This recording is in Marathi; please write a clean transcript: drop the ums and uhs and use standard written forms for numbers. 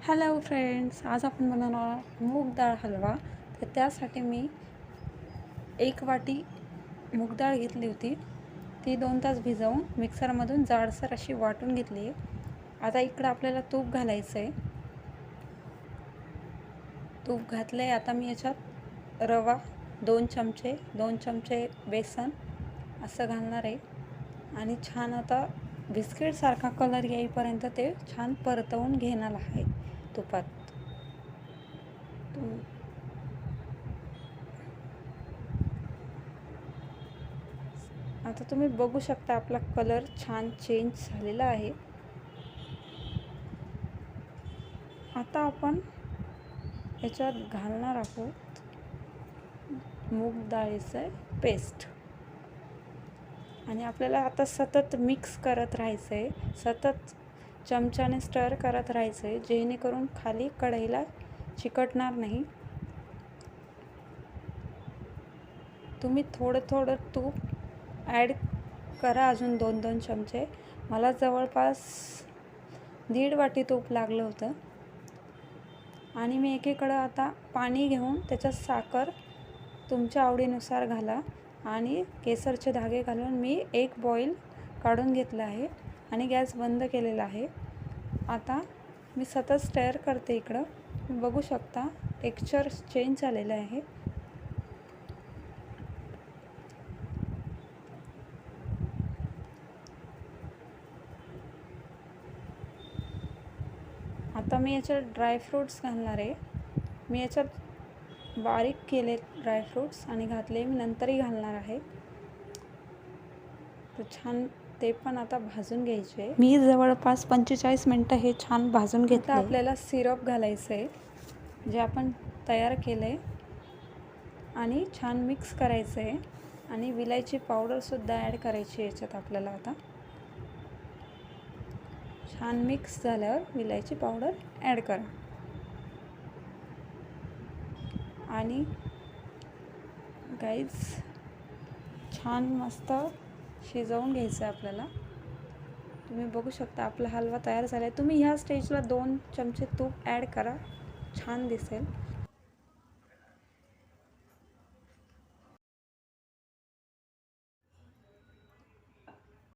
हॅलो फ्रेंड्स, आज आपण बनवणार मूग डाळ हलवा. तर त्यासाठी मी 1 वाटी मूग डाळ घेतली होती. ती 2 तास भिजवून मिक्सरमधून जाडसर अशी वाटून घेतली आहे. आता इकडं आपल्याला तूप घालायचं आहे. तूप घातलं आहे. आता मी याच्यात रवा 2 चमचे बेसन असं घालणार आहे आणि छान आता बिस्किटसारखा कलर येईपर्यंत ते छान परतवून घेणार आहे तुपात. आता तुम्ही बघू शकता आपला कलर छान चेंज झालेला आहे. आता आपण याच्यात घालणार आहोत मूग डाळीचं पेस्ट आणि आपल्याला आता सतत मिक्स करत राहायचं आहे. सतत चमच्याने स्टर करत राहायचं आहे, जेणेकरून खाली कढईला चिकटणार नाही. तुम्ही थोडं तूप ॲड करा, अजून 2-2 चमचे. मला जवळपास 1.5 वाटी तूप लागलं होतं. आणि मी एकीकडं आता पाणी घेऊन त्याच्यात साखर तुमच्या आवडीनुसार घाला आणि केसरचे धागे घालून मी 1 बॉईल काढून घेतला आहे आणि गॅस बंद केलेला आहे. आता मी सतत स्टर करते. इकडं तुम्ही बघू शकता टेक्स्चर चेंज झालेलं आहे. आता मी याच्यात ड्रायफ्रूट्स घालणार आहे. मी याच्यात बारीक केले ड्रायफ्रूट्स आणि घातले. मी नंतरही घालणार आहे. तर छान ते पण आता भाजून घ्यायचे. मी जवळपास 45 मिनटं हे छान भाजून घेतलं. आपल्याला सिरप घालायचं आहे जे आपण तयार केलं आहे आणि छान मिक्स करायचं आहे आणि विलायची पावडरसुद्धा ॲड करायची याच्यात आपल्याला. आता छान मिक्स झाल्यावर विलायची पावडर ॲड करा आणि गाईज छान मस्त शिजवून घ्यायचं आहे आपल्याला. तुम्ही बघू शकता आपला हलवा तयार झाला आहे. तुम्ही ह्या स्टेजला 2 चमचे तूप ॲड करा, छान दिसेल.